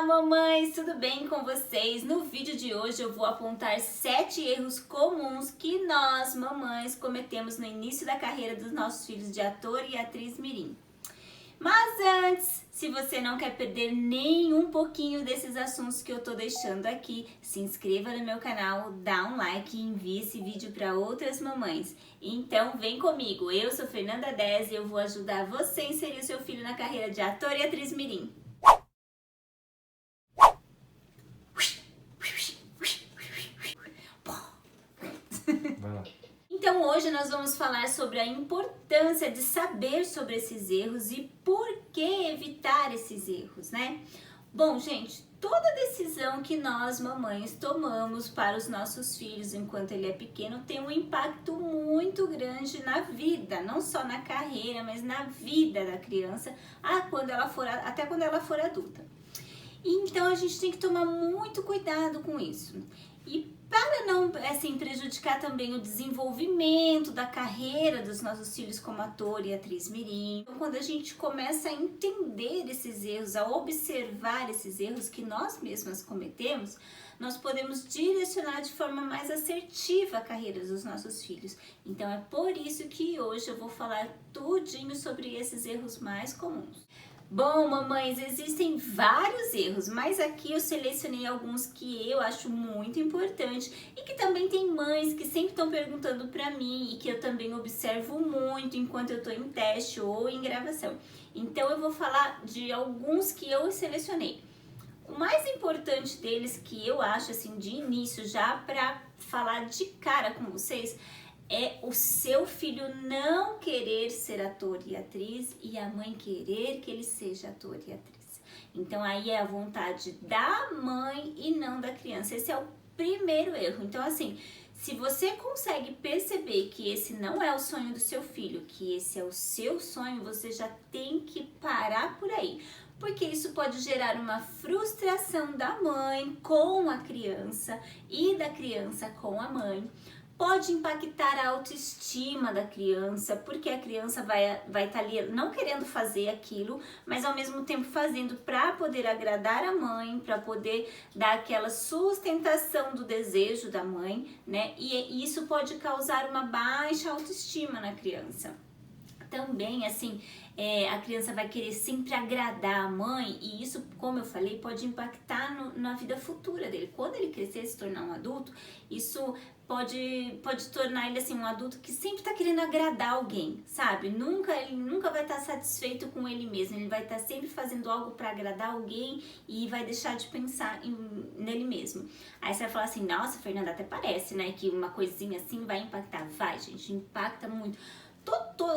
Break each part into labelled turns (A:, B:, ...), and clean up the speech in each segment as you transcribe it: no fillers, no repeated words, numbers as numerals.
A: mamães, tudo bem com vocês? No vídeo de hoje eu vou apontar 7 erros comuns que nós, mamães, cometemos no início da carreira dos nossos filhos de ator e atriz mirim. Mas antes, se você não quer perder nem um pouquinho desses assuntos que eu tô deixando aqui, se inscreva no meu canal, dá um like e envie esse vídeo para outras mamães. Então vem comigo, eu sou Fernanda Dez e eu vou ajudar você a inserir o seu filho na carreira de ator e atriz mirim.
B: Vai lá.
A: Então hoje nós vamos falar sobre a importância de saber sobre esses erros e por que evitar esses erros, né? Bom, gente, toda decisão que nós, mamães, tomamos para os nossos filhos enquanto ele é pequeno tem um impacto muito grande na vida, não só na carreira, mas na vida da criança, até quando ela for adulta. Então a gente tem que tomar muito cuidado com isso. E para não prejudicar também o desenvolvimento da carreira dos nossos filhos como ator e atriz mirim. Então, quando a gente começa a entender esses erros, a observar esses erros que nós mesmas cometemos, nós podemos direcionar de forma mais assertiva a carreira dos nossos filhos. Então é por isso que hoje eu vou falar tudinho sobre esses erros mais comuns. Bom, mamães, existem vários erros, mas aqui eu selecionei alguns que eu acho muito importante e que também tem mães que sempre estão perguntando para mim e que eu também observo muito enquanto eu estou em teste ou em gravação. Então eu vou falar de alguns que eu selecionei. O mais importante deles que eu acho assim de início, já para falar de cara com vocês, é o seu filho não querer ser ator e atriz e a mãe querer que ele seja ator e atriz. Então aí é a vontade da mãe e não da criança. Esse é o primeiro erro. Então assim, se você consegue perceber que esse não é o sonho do seu filho, que esse é o seu sonho, você já tem que parar por aí. Porque isso pode gerar uma frustração da mãe com a criança e da criança com a mãe. Pode impactar a autoestima da criança, porque a criança vai estar ali não querendo fazer aquilo, mas ao mesmo tempo fazendo para poder agradar a mãe, para poder dar aquela sustentação do desejo da mãe, né? E isso pode causar uma baixa autoestima na criança. Também, assim, a criança vai querer sempre agradar a mãe e isso, como eu falei, pode impactar na vida futura dele. Quando ele crescer e se tornar um adulto, isso pode tornar ele assim um adulto que sempre tá querendo agradar alguém, sabe? Ele nunca vai estar satisfeito com ele mesmo, ele vai estar sempre fazendo algo para agradar alguém e vai deixar de pensar nele mesmo. Aí você vai falar assim, nossa, Fernanda, até parece, né, que uma coisinha assim vai impactar. Vai, gente, impacta muito.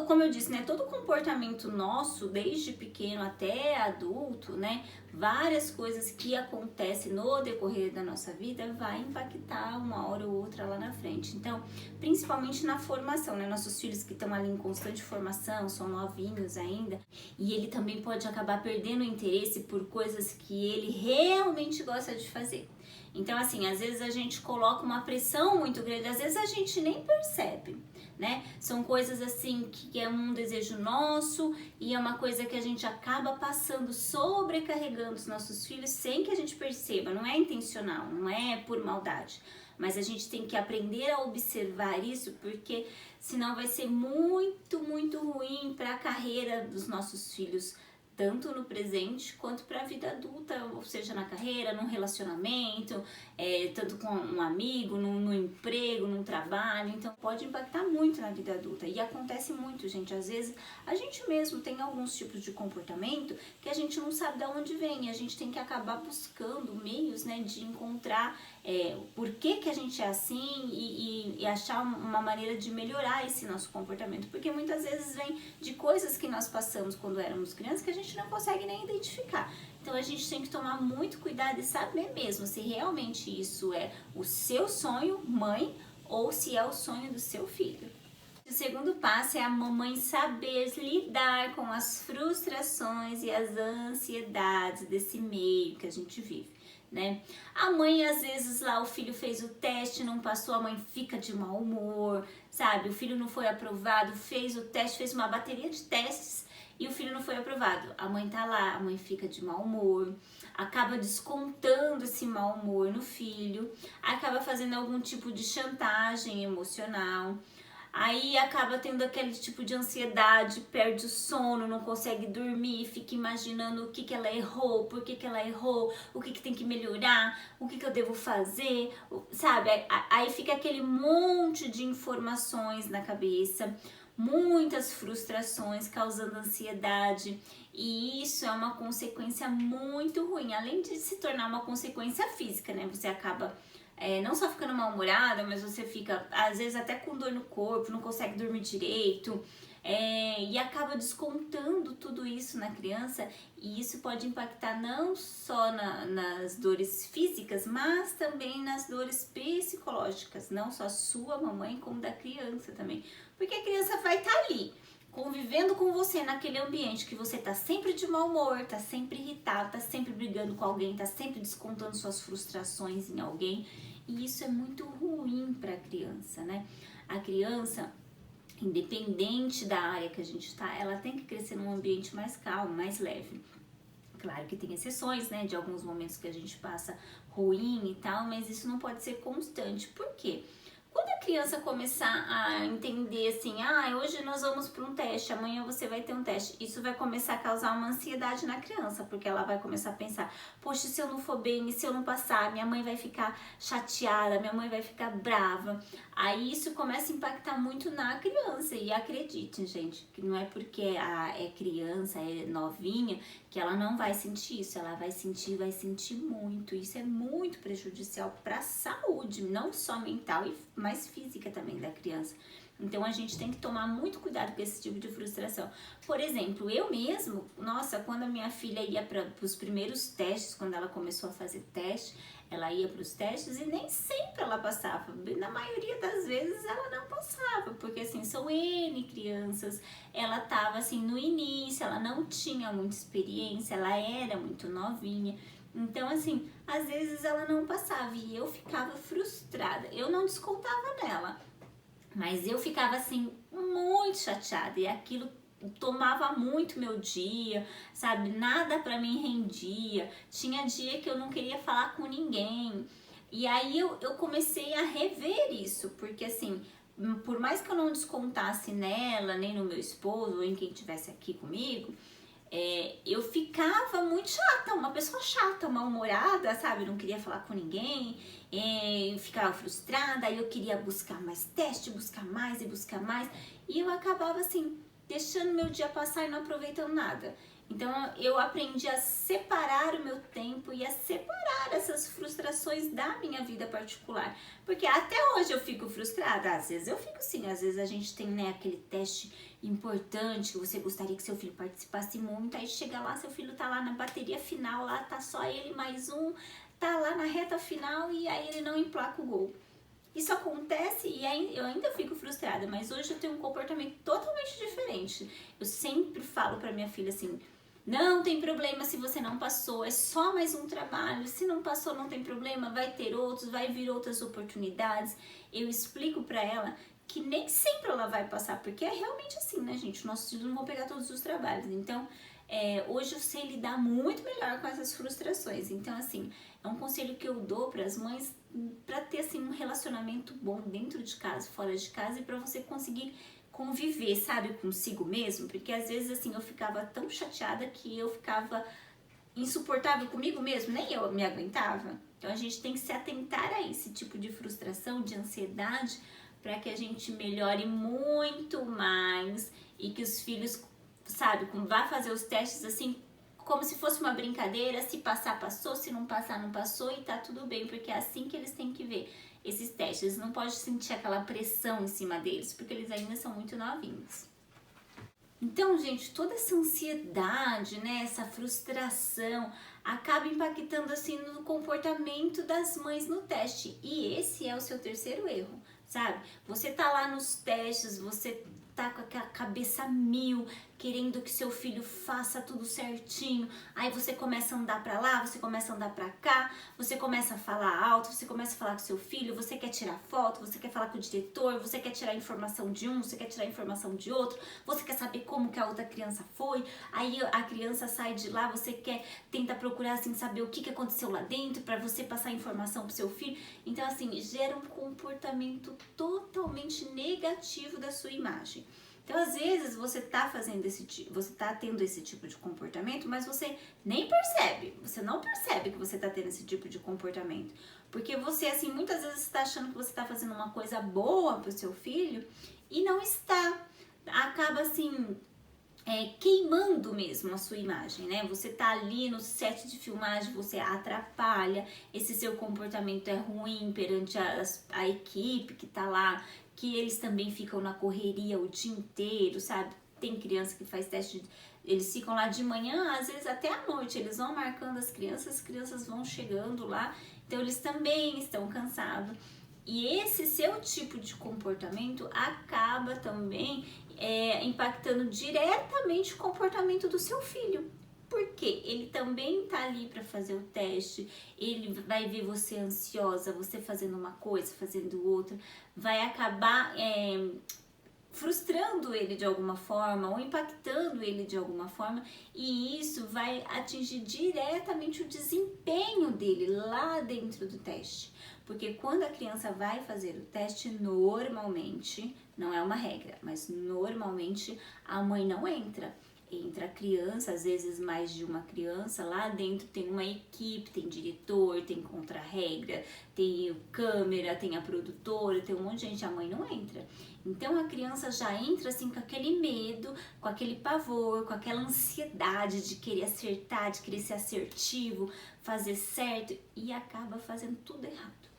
A: Como eu disse, né, todo comportamento nosso, desde pequeno até adulto, né, várias coisas que acontecem no decorrer da nossa vida vai impactar uma hora ou outra lá na frente. Então, principalmente na formação, né, nossos filhos que estão ali em constante formação, são novinhos ainda, e ele também pode acabar perdendo o interesse por coisas que ele realmente gosta de fazer. Então, assim, às vezes a gente coloca uma pressão muito grande, às vezes a gente nem percebe, né? São coisas assim que é um desejo nosso e é uma coisa que a gente acaba passando, sobrecarregando os nossos filhos sem que a gente perceba. Não é intencional, não é por maldade, mas a gente tem que aprender a observar isso, porque senão vai ser muito, muito ruim para a carreira dos nossos filhos, tanto no presente quanto para a vida adulta, ou seja, na carreira, num relacionamento, tanto com um amigo, no emprego, no trabalho. Então pode impactar muito na vida adulta e acontece muito, gente. Às vezes a gente mesmo tem alguns tipos de comportamento que a gente não sabe de onde vem e a gente tem que acabar buscando meios, né, de encontrar por que a gente é assim e achar uma maneira de melhorar esse nosso comportamento, porque muitas vezes vem de coisas que nós passamos quando éramos crianças que a gente não consegue nem identificar. Então a gente tem que tomar muito cuidado e saber mesmo se realmente isso é o seu sonho, mãe, ou se é o sonho do seu filho. O segundo passo é a mamãe saber lidar com as frustrações e as ansiedades desse meio que a gente vive, né? A mãe, às vezes, lá o filho fez o teste, não passou, a mãe fica de mau humor, sabe? O filho não foi aprovado, fez o teste, fez uma bateria de testes e o filho não foi aprovado. A mãe tá lá, a mãe fica de mau humor, acaba descontando esse mau humor no filho, acaba fazendo algum tipo de chantagem emocional. Aí acaba tendo aquele tipo de ansiedade, perde o sono, não consegue dormir, fica imaginando o que que ela errou, por que que ela errou, o que que tem que melhorar, o que que eu devo fazer, sabe? Aí fica aquele monte de informações na cabeça, muitas frustrações causando ansiedade, e isso é uma consequência muito ruim, além de se tornar uma consequência física, né? Você acaba não só ficando mal-humorada, mas você fica, às vezes, até com dor no corpo, não consegue dormir direito, e acaba descontando tudo isso na criança, e isso pode impactar não só nas dores físicas, mas também nas dores psicológicas, não só sua mamãe, como da criança também, porque a criança vai estar ali, convivendo com você naquele ambiente que você tá sempre de mau humor, tá sempre irritado, tá sempre brigando com alguém, tá sempre descontando suas frustrações em alguém, e isso é muito ruim para a criança, né? A criança, independente da área que a gente tá, ela tem que crescer num ambiente mais calmo, mais leve. Claro que tem exceções, né, de alguns momentos que a gente passa ruim e tal, mas isso não pode ser constante. Por quê? Quando a criança começar a entender assim, hoje nós vamos para um teste, amanhã você vai ter um teste, isso vai começar a causar uma ansiedade na criança, porque ela vai começar a pensar, poxa, se eu não for bem, e se eu não passar, minha mãe vai ficar chateada, minha mãe vai ficar brava. Aí isso começa a impactar muito na criança, e acreditem, gente, que não é porque é criança, é novinha, que ela não vai sentir isso, ela vai sentir muito. Isso é muito prejudicial para a saúde, não só mental, mas física também da criança. Então a gente tem que tomar muito cuidado com esse tipo de frustração. Por exemplo, eu mesmo, nossa, quando a minha filha ia para os primeiros testes, quando ela começou a fazer teste, ela ia para os testes e nem sempre ela passava. Na maioria das vezes ela não passava, porque assim, são N crianças, ela estava assim no início, ela não tinha muita experiência, ela era muito novinha. Então assim, às vezes ela não passava e eu ficava frustrada. Eu não descontava nela, mas eu ficava assim muito chateada e aquilo tomava muito meu dia, sabe? Nada pra mim rendia. Tinha dia que eu não queria falar com ninguém. E aí eu comecei a rever isso, porque assim, por mais que eu não descontasse nela, nem no meu esposo, ou em quem estivesse aqui comigo, eu ficava muito chata, uma pessoa chata, mal-humorada, sabe? Não queria falar com ninguém, eu ficava frustrada, aí eu queria buscar mais teste, buscar mais e buscar mais, e eu acabava assim, deixando meu dia passar e não aproveitando nada. Então eu aprendi a separar o meu tempo e a separar essas frustrações da minha vida particular. Porque até hoje eu fico frustrada, às vezes eu fico sim, às vezes a gente tem, né, aquele teste importante que você gostaria que seu filho participasse muito, aí chega lá, seu filho tá lá na bateria final, lá tá só ele mais um, tá lá na reta final e aí ele não emplaca o gol. Isso acontece e eu ainda fico frustrada, mas hoje eu tenho um comportamento totalmente diferente. Eu sempre falo pra minha filha assim, não tem problema se você não passou, é só mais um trabalho, se não passou não tem problema, vai ter outros, vai vir outras oportunidades. Eu explico pra ela que nem sempre ela vai passar, porque é realmente assim, né, gente? Nossos filhos não vão pegar todos os trabalhos. Então, hoje eu sei lidar muito melhor com essas frustrações. Então, assim, é um conselho que eu dou para as mães para ter assim um relacionamento bom dentro de casa, fora de casa, e para você conseguir conviver, sabe, consigo mesmo, porque às vezes assim eu ficava tão chateada que eu ficava insuportável comigo mesmo, nem eu me aguentava. Então a gente tem que se atentar a esse tipo de frustração, de ansiedade, para que a gente melhore muito mais e que os filhos, sabe, vá fazer os testes assim como se fosse uma brincadeira, se passar, passou, se não passar, não passou e tá tudo bem, porque é assim que eles têm que ver esses testes. Eles não podem sentir aquela pressão em cima deles, porque eles ainda são muito novinhos. Então, gente, toda essa ansiedade, né, essa frustração, acaba impactando assim no comportamento das mães no teste. E esse é o seu terceiro erro, sabe? Você tá lá nos testes, você tá com a cabeça mil, querendo que seu filho faça tudo certinho. Aí você começa a andar pra lá, você começa a andar pra cá, você começa a falar alto, você começa a falar com seu filho, você quer tirar foto, você quer falar com o diretor, você quer tirar informação de um, você quer tirar informação de outro, você quer saber como que a outra criança foi, aí a criança sai de lá, você quer tentar procurar assim, saber o que aconteceu lá dentro pra você passar informação pro seu filho. Então assim, gera um comportamento totalmente negativo da sua imagem. Então, às vezes, você tá tendo esse tipo de comportamento, mas você nem percebe, você não percebe que você tá tendo esse tipo de comportamento. Porque você, assim, muitas vezes está achando que você tá fazendo uma coisa boa pro seu filho e não está. Acaba, assim, queimando mesmo a sua imagem, né? Você tá ali no set de filmagem, você atrapalha, esse seu comportamento é ruim perante a equipe que tá lá, que eles também ficam na correria o dia inteiro, sabe? Tem criança que faz teste, eles ficam lá de manhã, às vezes até à noite, eles vão marcando as crianças vão chegando lá, então eles também estão cansados. E esse seu tipo de comportamento acaba também impactando diretamente o comportamento do seu filho. Porque ele também tá ali para fazer o teste, ele vai ver você ansiosa, você fazendo uma coisa, fazendo outra, vai acabar frustrando ele de alguma forma ou impactando ele de alguma forma, e isso vai atingir diretamente o desempenho dele lá dentro do teste. Porque quando a criança vai fazer o teste, normalmente, não é uma regra, mas normalmente a mãe não entra. Entra a criança, às vezes mais de uma criança, lá dentro tem uma equipe, tem diretor, tem contra-regra, tem câmera, tem a produtora, tem um monte de gente, a mãe não entra. Então a criança já entra assim com aquele medo, com aquele pavor, com aquela ansiedade de querer acertar, de querer ser assertivo, fazer certo, e acaba fazendo tudo errado.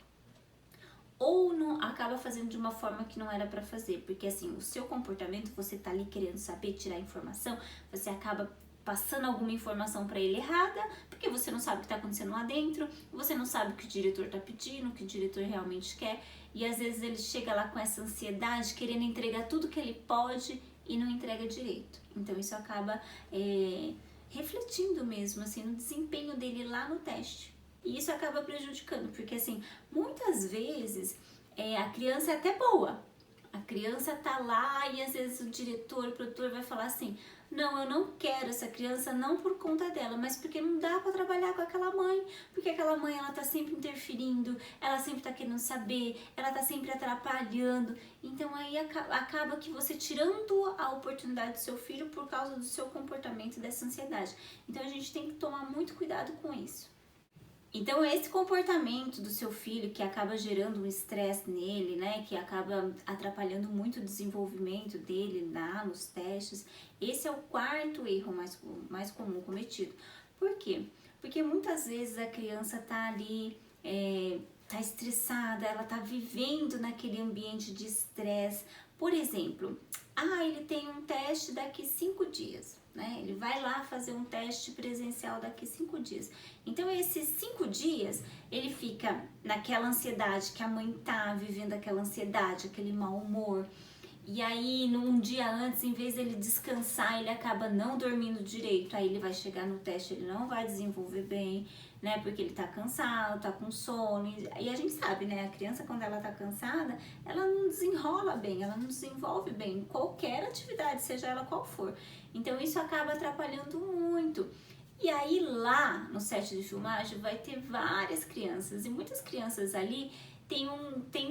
A: Ou não, acaba fazendo de uma forma que não era para fazer, porque assim, o seu comportamento, você tá ali querendo saber, tirar informação, você acaba passando alguma informação para ele errada, porque você não sabe o que tá acontecendo lá dentro, você não sabe o que o diretor tá pedindo, o que o diretor realmente quer, e às vezes ele chega lá com essa ansiedade, querendo entregar tudo que ele pode e não entrega direito. Então isso acaba refletindo mesmo assim no desempenho dele lá no teste. E isso acaba prejudicando, porque assim, muitas vezes a criança é até boa. A criança tá lá e às vezes o diretor, o produtor vai falar assim: não, eu não quero essa criança, não por conta dela, mas porque não dá para trabalhar com aquela mãe, porque aquela mãe ela tá sempre interferindo, ela sempre tá querendo saber, ela tá sempre atrapalhando. Então aí acaba que você tirando a oportunidade do seu filho por causa do seu comportamento e dessa ansiedade. Então a gente tem que tomar muito cuidado com isso. Então esse comportamento do seu filho que acaba gerando um estresse nele, né, que acaba atrapalhando muito o desenvolvimento dele lá nos testes, esse é o quarto erro mais comum cometido. Por quê? Porque muitas vezes a criança tá ali, tá estressada, ela tá vivendo naquele ambiente de estresse. Por exemplo, ele tem um teste daqui 5 dias. Né? Ele vai lá fazer um teste presencial daqui 5 dias. Então, esses 5 dias, ele fica naquela ansiedade que a mãe tá vivendo, aquela ansiedade, aquele mau humor. E aí, num dia antes, em vez dele descansar, ele acaba não dormindo direito. Aí ele vai chegar no teste, ele não vai desenvolver bem, né? Porque ele tá cansado, tá com sono. E a gente sabe, né? A criança, quando ela tá cansada, ela não desenrola bem, ela não desenvolve bem qualquer atividade, seja ela qual for. Então, isso acaba atrapalhando muito. E aí, lá no set de filmagem, vai ter várias crianças. E muitas crianças ali tem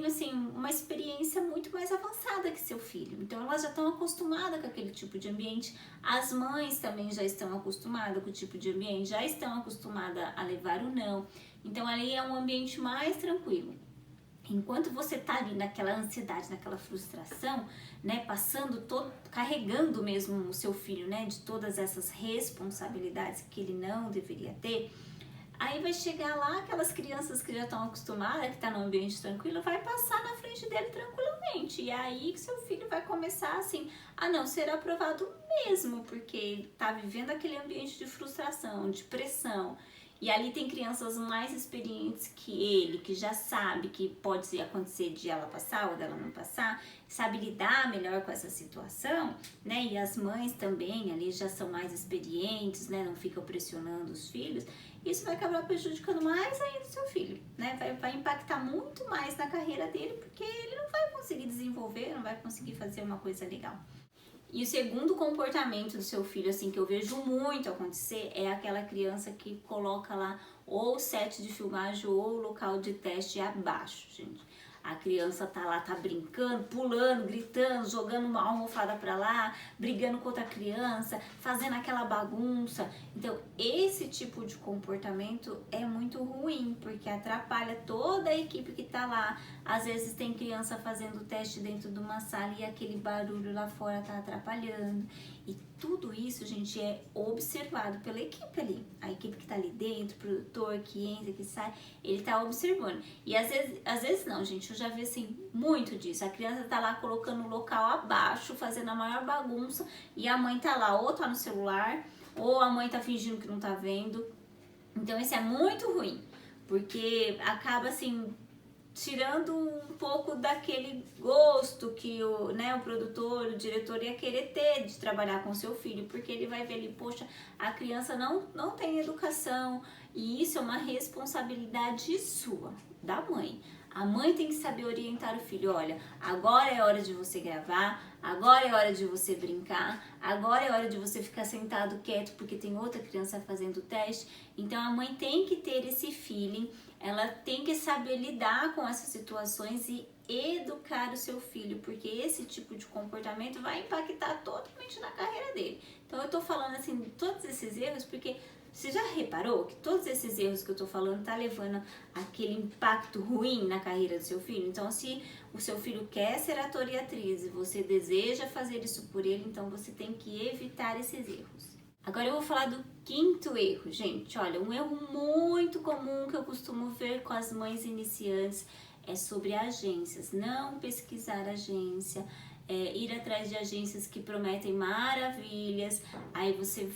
A: assim, uma experiência muito mais avançada que seu filho. Então, elas já estão acostumadas com aquele tipo de ambiente. As mães também já estão acostumadas com o tipo de ambiente, já estão acostumadas a levar o não. Então, ali é um ambiente mais tranquilo. Enquanto você tá ali naquela ansiedade, naquela frustração, né, carregando mesmo o seu filho, né, de todas essas responsabilidades que ele não deveria ter, aí vai chegar lá aquelas crianças que já estão acostumadas, que tá num ambiente tranquilo, vai passar na frente dele tranquilamente. E aí que seu filho vai começar assim, a não ser aprovado mesmo, porque ele tá vivendo aquele ambiente de frustração, de pressão. E ali tem crianças mais experientes que ele, que já sabe que pode acontecer de ela passar ou dela não passar, sabe lidar melhor com essa situação, né? E as mães também ali já são mais experientes, né? Não ficam pressionando os filhos. Isso vai acabar prejudicando mais ainda o seu filho, né? Vai impactar muito mais na carreira dele, porque ele não vai conseguir desenvolver, não vai conseguir fazer uma coisa legal. E o segundo comportamento do seu filho, assim, que eu vejo muito acontecer, é aquela criança que coloca lá ou o set de filmagem ou o local de teste abaixo, gente. A criança tá lá, tá brincando, pulando, gritando, jogando uma almofada pra lá, brigando com outra criança, fazendo aquela bagunça. Então, esse tipo de comportamento é muito ruim, porque atrapalha toda a equipe que tá lá. Às vezes tem criança fazendo teste dentro de uma sala e aquele barulho lá fora tá atrapalhando. E tudo isso, gente, é observado pela equipe ali. A equipe que tá ali dentro, o produtor que entra, que sai, ele tá observando. E às vezes não, gente, eu já vi assim, muito disso. A criança tá lá colocando o local abaixo, fazendo a maior bagunça, e a mãe tá lá, ou tá no celular, ou a mãe tá fingindo que não tá vendo. Então isso é muito ruim, porque acaba assim, tirando um pouco daquele gosto que o produtor, o diretor ia querer ter de trabalhar com seu filho, porque ele vai ver ali, poxa, a criança não tem educação, e isso é uma responsabilidade sua, da mãe. A mãe tem que saber orientar o filho, olha, agora é hora de você gravar, agora é hora de você brincar, agora é hora de você ficar sentado quieto porque tem outra criança fazendo o teste. Então a mãe tem que ter esse feeling, ela tem que saber lidar com essas situações e educar o seu filho, porque esse tipo de comportamento vai impactar totalmente na carreira dele. Então eu tô falando assim, todos esses erros, porque você já reparou que todos esses erros que eu tô falando tá levando aquele impacto ruim na carreira do seu filho? Então, se o seu filho quer ser ator e atriz e você deseja fazer isso por ele, então você tem que evitar esses erros. Agora eu vou falar do quinto erro, gente. Olha, um erro muito comum que eu costumo ver com as mães iniciantes é sobre agências. Não pesquisar agência, ir atrás de agências que prometem maravilhas. Aí você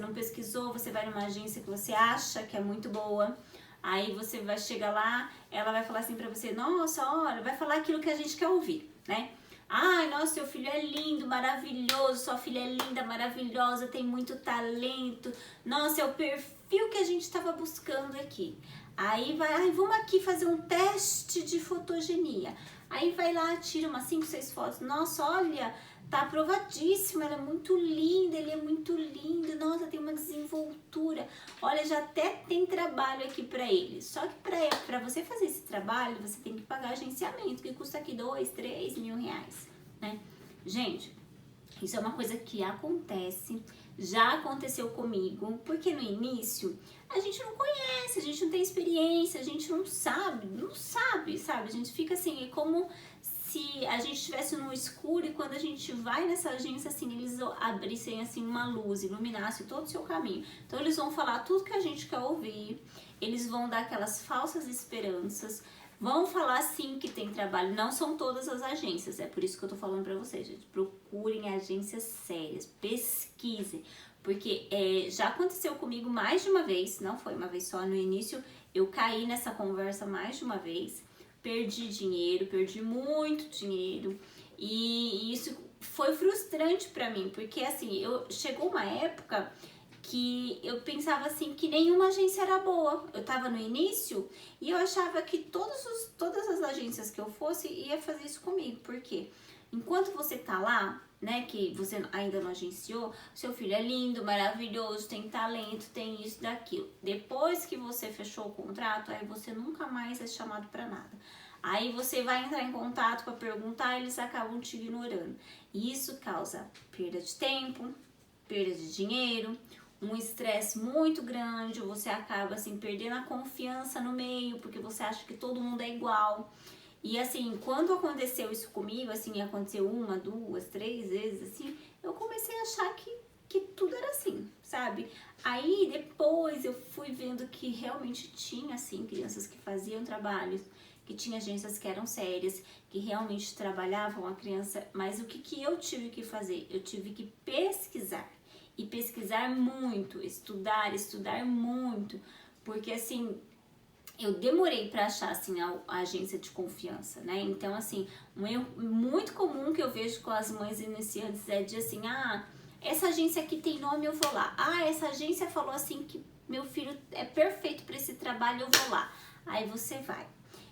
A: não pesquisou, você vai numa agência que você acha que é muito boa. Aí você vai chegar lá, ela vai falar assim pra você, nossa, olha, vai falar aquilo que a gente quer ouvir, né? Ai, nossa, seu filho é lindo, maravilhoso, sua filha é linda, maravilhosa, tem muito talento. Nossa, é o perfil que a gente estava buscando aqui. Aí vamos aqui fazer um teste de fotogenia. Aí vai lá, tira umas 5, 6 fotos. Nossa, olha, tá aprovadíssima, ela é muito linda, ele é muito lindo. Nossa, tem uma desenvoltura. Olha, já até tem trabalho aqui pra ele. Só que pra você fazer esse trabalho, você tem que pagar agenciamento, que custa aqui 2, 3 mil reais, né? Gente, isso é uma coisa que acontece, já aconteceu comigo, porque no início a gente não conhece, a gente não tem experiência, a gente não sabe, sabe? A gente fica assim, é como se a gente estivesse no escuro e quando a gente vai nessa agência, assim, eles abrissem assim uma luz, iluminassem todo o seu caminho. Então eles vão falar tudo que a gente quer ouvir, eles vão dar aquelas falsas esperanças, vão falar sim que tem trabalho, não são todas as agências, é por isso que eu tô falando pra vocês, gente, procurem agências sérias, pesquisem, porque já aconteceu comigo mais de uma vez, não foi uma vez só, no início eu caí nessa conversa mais de uma vez, perdi dinheiro, perdi muito dinheiro, e isso foi frustrante pra mim, porque assim, chegou uma época que eu pensava assim que nenhuma agência era boa. Eu tava no início e eu achava que todas as agências que eu fosse ia fazer isso comigo. Por quê? Enquanto você tá lá, né, que você ainda não agenciou, seu filho é lindo, maravilhoso, tem talento, tem isso, daquilo. Depois que você fechou o contrato, aí você nunca mais é chamado pra nada. Aí você vai entrar em contato para perguntar, eles acabam te ignorando. E isso causa perda de tempo, perda de dinheiro, um estresse muito grande, você acaba assim perdendo a confiança no meio, porque você acha que todo mundo é igual. E assim, quando aconteceu isso comigo, assim, aconteceu 1, 2, 3 vezes, assim, eu comecei a achar que tudo era assim, sabe? Aí depois eu fui vendo que realmente tinha, assim, crianças que faziam trabalhos, que tinha agências que eram sérias, que realmente trabalhavam a criança, mas o que eu tive que fazer? Eu tive que pesquisar. E pesquisar muito, estudar muito, porque assim, eu demorei para achar assim a agência de confiança, né? Então assim, um erro muito comum que eu vejo com as mães iniciantes é de assim, essa agência aqui tem nome, eu vou lá. Essa agência falou assim que meu filho é perfeito para esse trabalho, eu vou lá. Aí você vai.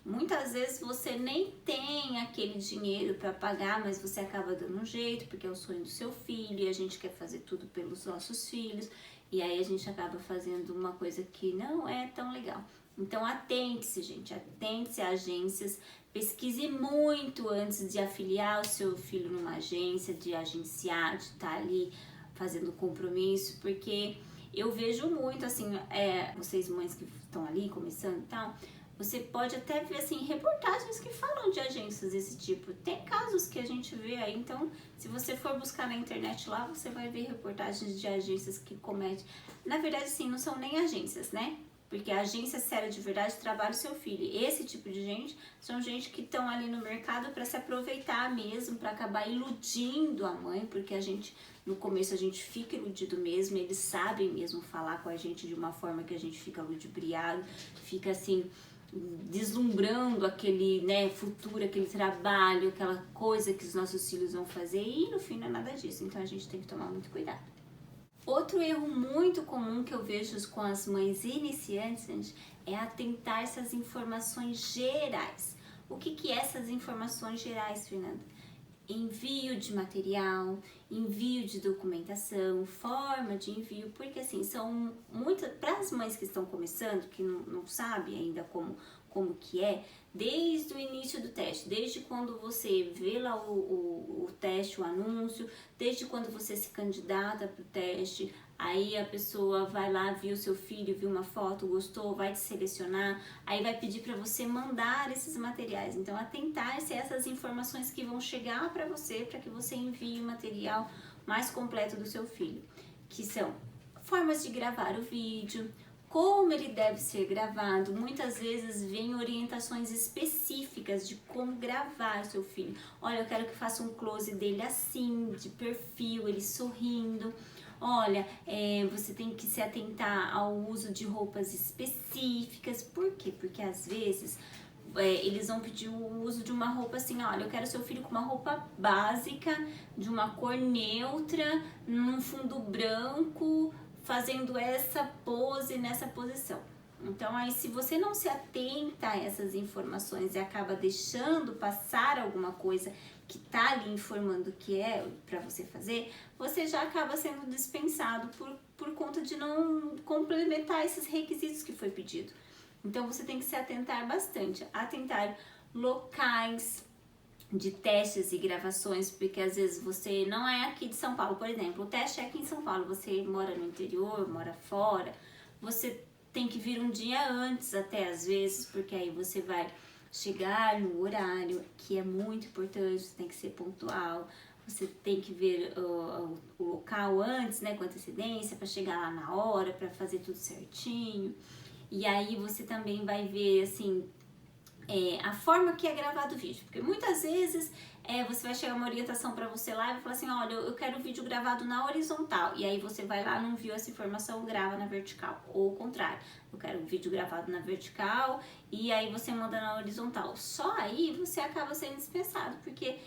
A: Muitas vezes você nem tem aquele dinheiro para pagar, mas você acaba dando um jeito, porque é o sonho do seu filho e a gente quer fazer tudo pelos nossos filhos. E aí a gente acaba fazendo uma coisa que não é tão legal. Então atente-se, gente, atente-se a agências, pesquise muito antes de afiliar o seu filho numa agência, de agenciar, de estar ali fazendo compromisso, porque eu vejo muito assim, vocês mães que estão ali começando e tal, você pode até ver assim reportagens que falam de agências desse tipo. Tem casos que a gente vê aí, então se você for buscar na internet lá, você vai ver reportagens de agências que cometem. Na verdade, sim, não são nem agências, né? Porque a agência séria de verdade trabalha o seu filho. Esse tipo de gente são gente que estão ali no mercado para se aproveitar mesmo, para acabar iludindo a mãe, porque a gente, no começo, a gente fica iludido mesmo, eles sabem mesmo falar com a gente de uma forma que a gente fica ludibriado, fica assim, deslumbrando aquele, né, futuro, aquele trabalho, aquela coisa que os nossos filhos vão fazer, e no fim não é nada disso. Então a gente tem que tomar muito cuidado. Outro erro muito comum que eu vejo com as mães iniciantes, gente, é atentar essas informações gerais. O que é essas informações gerais, Fernanda? Envio de material, envio de documentação, forma de envio, porque assim, são muitas, para as mães que estão começando, que não sabem ainda como que é, desde o início do teste, desde quando você vê lá o teste, o anúncio, desde quando você se candidata para o teste, aí a pessoa vai lá, viu seu filho, viu uma foto, gostou, vai te selecionar, aí vai pedir para você mandar esses materiais. Então, atentar-se a essas informações que vão chegar para você, para que você envie o material mais completo do seu filho, que são formas de gravar o vídeo, como ele deve ser gravado. Muitas vezes vem orientações específicas de como gravar seu filho. Olha, eu quero que faça um close dele assim, de perfil, ele sorrindo. Olha, você tem que se atentar ao uso de roupas específicas. Por quê? Porque às vezes eles vão pedir o uso de uma roupa assim, olha, eu quero seu filho com uma roupa básica, de uma cor neutra, num fundo branco, fazendo essa pose nessa posição. Então aí se você não se atenta a essas informações e acaba deixando passar alguma coisa que tá ali informando que é para você fazer, você já acaba sendo dispensado por conta de não complementar esses requisitos que foi pedido. Então você tem que se atentar bastante, atentar locais de testes e gravações, porque às vezes você não é aqui de São Paulo, por exemplo, o teste é aqui em São Paulo, você mora no interior, mora fora, você tem que vir um dia antes até às vezes, porque aí você vai chegar no horário, que é muito importante, você tem que ser pontual, você tem que ver o local antes, né, com antecedência, para chegar lá na hora, para fazer tudo certinho. E aí você também vai ver, assim, a forma que é gravado o vídeo. Porque muitas vezes você vai chegar uma orientação para você lá e vai falar assim, olha, eu quero o vídeo gravado na horizontal. E aí você vai lá, não viu essa informação, grava na vertical. Ou o contrário, eu quero o vídeo gravado na vertical e aí você manda na horizontal. Só aí você acaba sendo dispensado, porque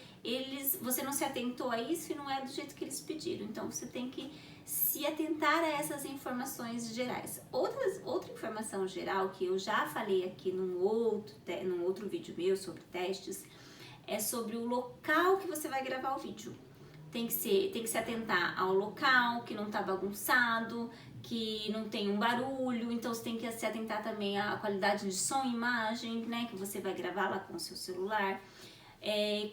A: você não se atentou a isso e não é do jeito que eles pediram. Então você tem que se atentar a essas informações gerais. Outra informação geral que eu já falei aqui num outro vídeo meu sobre testes é sobre o local que você vai gravar o vídeo. Tem que se atentar ao local, que não tá bagunçado, que não tem um barulho, então você tem que se atentar também à qualidade de som e imagem, né, que você vai gravar lá com o seu celular.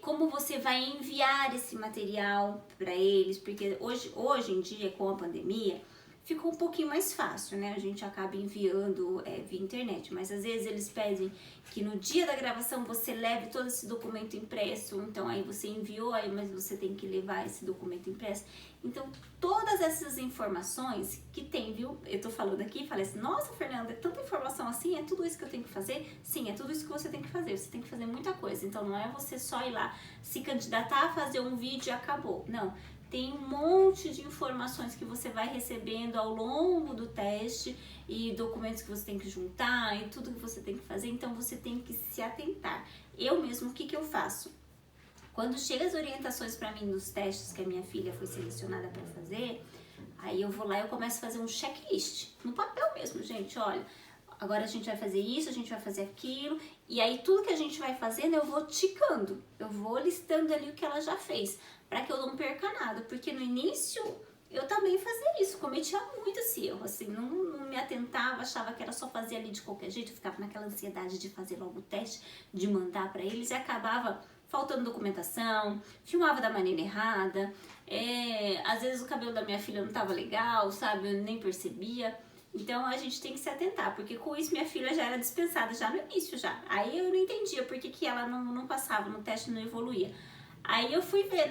A: Como você vai enviar esse material para eles, porque hoje em dia, com a pandemia, ficou um pouquinho mais fácil, né? A gente acaba enviando via internet, mas às vezes eles pedem que no dia da gravação você leve todo esse documento impresso, então aí você enviou, mas você tem que levar esse documento impresso. Então, todas essas informações que tem, viu? Eu tô falando aqui e falei assim, nossa, Fernanda, é tanta informação assim, é tudo isso que eu tenho que fazer? Sim, é tudo isso que você tem que fazer você tem que fazer muita coisa, então não é você só ir lá se candidatar a fazer um vídeo e acabou, não. tem um monte de informações que você vai recebendo ao longo do teste e documentos que você tem que juntar e tudo que você tem que fazer, então você tem que se atentar. Eu mesmo, o que eu faço? Quando chegam as orientações para mim dos testes que a minha filha foi selecionada para fazer, aí eu vou lá e eu começo a fazer um checklist, no papel mesmo, gente, olha, agora a gente vai fazer isso, a gente vai fazer aquilo, e aí tudo que a gente vai fazendo eu vou ticando, eu vou listando ali o que ela já fez, para que eu não perca nada, porque no início eu também fazia isso, cometia muito esse erro, assim, não me atentava, achava que era só fazer ali de qualquer jeito, eu ficava naquela ansiedade de fazer logo o teste, de mandar para eles, e acabava faltando documentação, filmava da maneira errada, às vezes o cabelo da minha filha não tava legal, sabe, eu nem percebia. Então a gente tem que se atentar, porque com isso minha filha já era dispensada já no início já. Aí eu não entendia por que ela não passava no teste, não evoluía. Aí eu fui ver,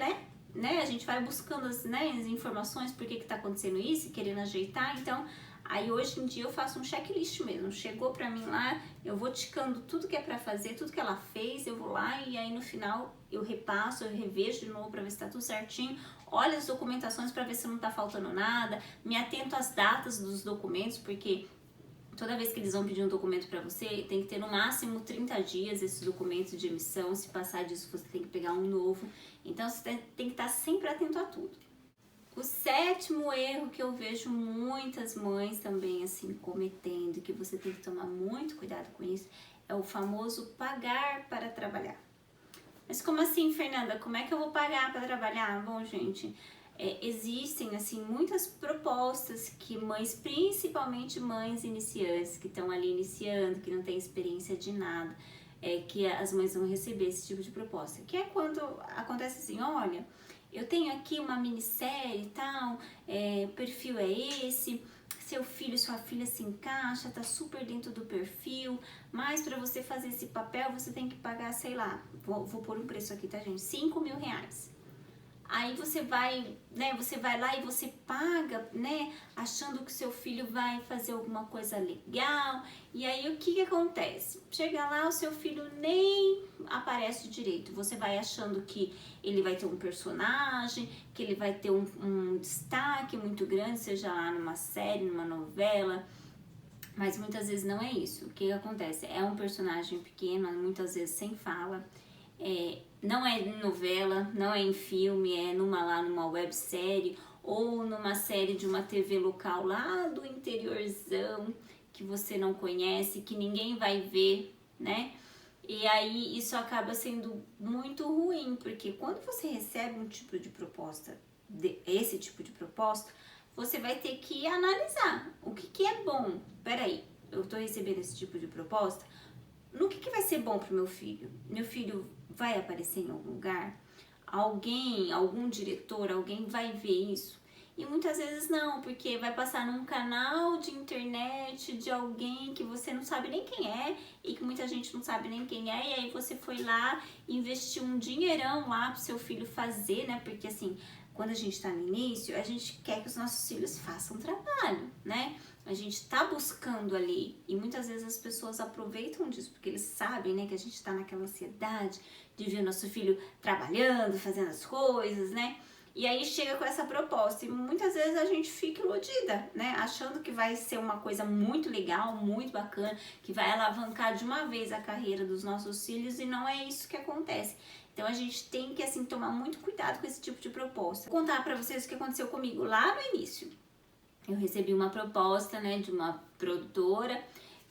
A: né? A gente vai buscando as informações, por que tá acontecendo isso, querendo ajeitar. Então, aí hoje em dia eu faço um checklist mesmo. Chegou pra mim lá, eu vou ticando tudo que é pra fazer, tudo que ela fez, eu vou lá e aí no final eu repasso, eu revejo de novo pra ver se tá tudo certinho. Olho as documentações pra ver se não tá faltando nada. Me atento às datas dos documentos, porque toda vez que eles vão pedir um documento para você, tem que ter no máximo 30 dias esses documentos de emissão. Se passar disso, você tem que pegar um novo. Então, você tem que estar sempre atento a tudo. O 7º erro que eu vejo muitas mães também assim cometendo, que você tem que tomar muito cuidado com isso, é o famoso pagar para trabalhar. Mas como assim, Fernanda? Como é que eu vou pagar para trabalhar? Bom, gente, existem assim muitas propostas que mães, principalmente mães iniciantes, que estão ali iniciando, que não têm experiência de nada, que as mães vão receber esse tipo de proposta. Que é quando acontece assim, olha, eu tenho aqui uma minissérie e tal, o perfil é esse, seu filho, sua filha se encaixa, tá super dentro do perfil, mas para você fazer esse papel você tem que pagar, sei lá, vou pôr um preço aqui, tá, gente? 5 mil reais. Aí você vai lá e você paga, né, achando que seu filho vai fazer alguma coisa legal, e aí o que acontece? Chega lá, o seu filho nem aparece direito, você vai achando que ele vai ter um personagem, que ele vai ter um destaque muito grande, seja lá numa série, numa novela, mas muitas vezes não é isso. O que acontece? É um personagem pequeno, muitas vezes sem fala, não é em novela, não é em filme, é numa websérie ou numa série de uma TV local lá do interiorzão que você não conhece, que ninguém vai ver, né? E aí isso acaba sendo muito ruim, porque quando você recebe um tipo de proposta, esse tipo de proposta, você vai ter que analisar o que é bom. Peraí, eu tô recebendo esse tipo de proposta, no que vai ser bom pro meu filho? Meu filho vai aparecer em algum lugar? Algum diretor, alguém vai ver isso? E muitas vezes não, porque vai passar num canal de internet de alguém que você não sabe nem quem é e que muita gente não sabe nem quem é, e aí você foi lá e investiu um dinheirão lá pro seu filho fazer, né? Porque assim, quando a gente tá no início, a gente quer que os nossos filhos façam trabalho, né? A gente tá buscando ali e muitas vezes as pessoas aproveitam disso porque eles sabem, né, que a gente tá naquela ansiedade de ver o nosso filho trabalhando, fazendo as coisas, né? E aí chega com essa proposta e muitas vezes a gente fica iludida, né? Achando que vai ser uma coisa muito legal, muito bacana, que vai alavancar de uma vez a carreira dos nossos filhos e não é isso que acontece. Então a gente tem que assim tomar muito cuidado com esse tipo de proposta. Vou contar pra vocês o que aconteceu comigo lá no início. Eu recebi uma proposta, né, de uma produtora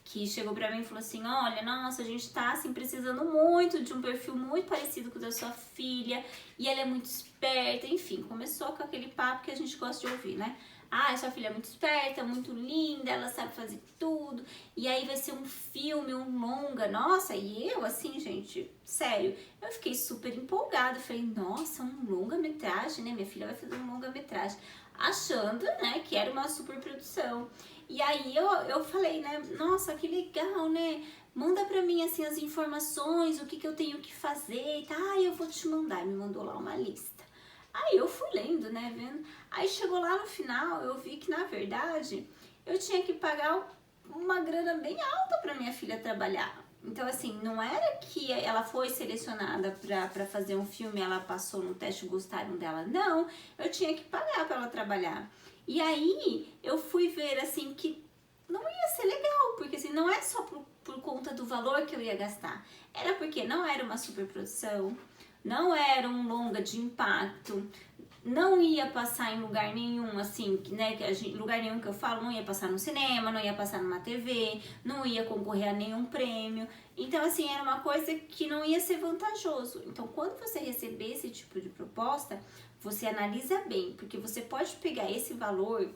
A: que chegou pra mim e falou assim, olha, nossa, a gente tá assim precisando muito de um perfil muito parecido com o da sua filha e ela é muito esperta, enfim, começou com aquele papo que a gente gosta de ouvir, né? Ah, sua filha é muito esperta, muito linda, ela sabe fazer tudo, e aí vai ser um filme, um longa, nossa, e eu assim, gente, sério, eu fiquei super empolgada, falei, nossa, um longa-metragem, né, minha filha vai fazer um longa-metragem, achando, né, que era uma super produção. E aí eu falei, né, nossa, que legal, né, manda pra mim, assim, as informações, o que eu tenho que fazer, tá, eu vou te mandar, me mandou lá uma lista. Aí eu fui lendo, né, vendo, aí chegou lá no final, eu vi que, na verdade, eu tinha que pagar uma grana bem alta pra minha filha trabalhar. Então, assim, não era que ela foi selecionada pra fazer um filme, ela passou no teste, gostaram dela. Não, eu tinha que pagar pra ela trabalhar. E aí, eu fui ver, assim, que não ia ser legal, porque assim, não é só por conta do valor que eu ia gastar. Era porque não era uma superprodução, não era um longa de impacto, não ia passar em lugar nenhum, assim, né, lugar nenhum que eu falo, não ia passar no cinema, não ia passar numa TV, não ia concorrer a nenhum prêmio. Então, assim, era uma coisa que não ia ser vantajoso. Então, quando você receber esse tipo de proposta, você analisa bem, porque você pode pegar esse valor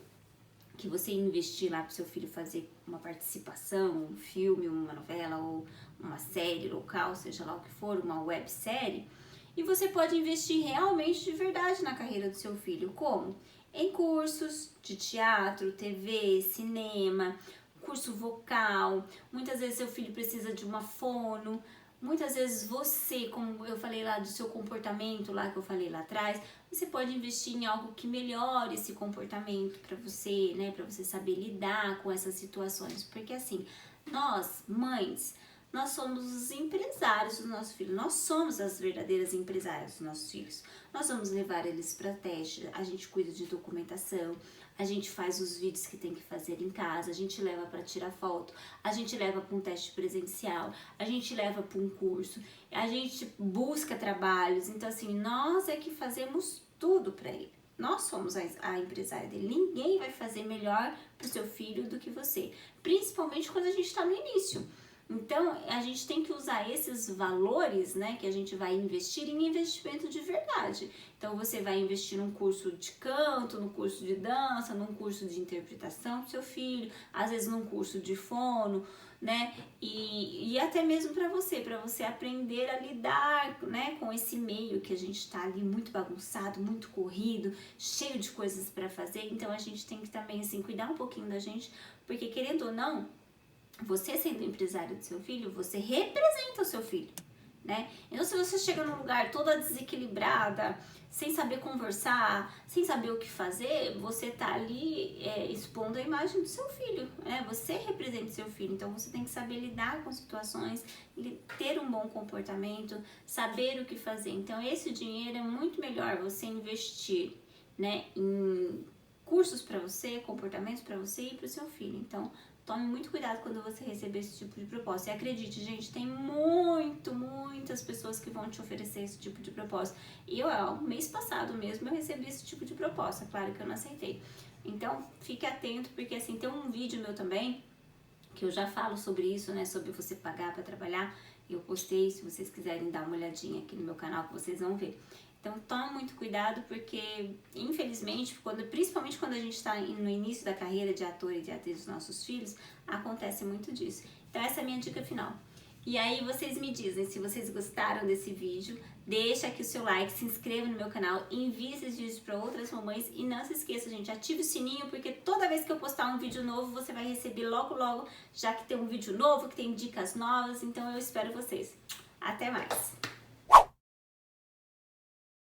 A: que você investir lá para o seu filho fazer uma participação, um filme, uma novela ou uma série local, seja lá o que for, uma websérie, e você pode investir realmente de verdade na carreira do seu filho. Como? Em cursos de teatro, TV, cinema, curso vocal. Muitas vezes seu filho precisa de uma fono. Muitas vezes você, como eu falei lá do seu comportamento lá que eu falei lá atrás, você pode investir em algo que melhore esse comportamento para você, né, para você saber lidar com essas situações, porque assim, nós, mães, nós somos os empresários do nosso filho, nós somos as verdadeiras empresárias dos nossos filhos. Nós vamos levar eles para teste, a gente cuida de documentação, a gente faz os vídeos que tem que fazer em casa, a gente leva para tirar foto, a gente leva para um teste presencial, a gente leva para um curso, a gente busca trabalhos. Então assim, nós é que fazemos tudo para ele. Nós somos a empresária dele. Ninguém vai fazer melhor para o seu filho do que você, principalmente quando a gente está no início. Então, a gente tem que usar esses valores, né, que a gente vai investir em investimento de verdade. Então, você vai investir num curso de canto, num curso de dança, num curso de interpretação pro seu filho, às vezes num curso de fono, né, e até mesmo para você aprender a lidar, né, com esse meio que a gente tá ali muito bagunçado, muito corrido, cheio de coisas para fazer. Então, a gente tem que também, assim, cuidar um pouquinho da gente, porque querendo ou não, você sendo empresário do seu filho, você representa o seu filho, né? Então, se você chega num lugar toda desequilibrada, sem saber conversar, sem saber o que fazer, você tá ali expondo a imagem do seu filho, né? Você representa o seu filho, então você tem que saber lidar com situações, ter um bom comportamento, saber o que fazer. Então, esse dinheiro é muito melhor você investir, né, em cursos para você, comportamentos para você e para o seu filho. Então, tome muito cuidado quando você receber esse tipo de proposta. E acredite, gente, tem muitas pessoas que vão te oferecer esse tipo de proposta. E eu, mês passado mesmo, eu recebi esse tipo de proposta. Claro que eu não aceitei. Então, fique atento, porque assim, tem um vídeo meu também, que eu já falo sobre isso, né? Sobre você pagar para trabalhar. Eu postei, se vocês quiserem dar uma olhadinha aqui no meu canal, que vocês vão ver. Então, toma muito cuidado, porque, infelizmente, principalmente quando a gente está no início da carreira de ator e de atriz dos nossos filhos, acontece muito disso. Então, essa é a minha dica final. E aí, vocês me dizem se vocês gostaram desse vídeo, deixa aqui o seu like, se inscreva no meu canal, envie esses vídeos para outras mamães e não se esqueça, gente, ative o sininho, porque toda vez que eu postar um vídeo novo, você vai receber logo, já que tem um vídeo novo, que tem dicas novas. Então, eu espero vocês. Até mais!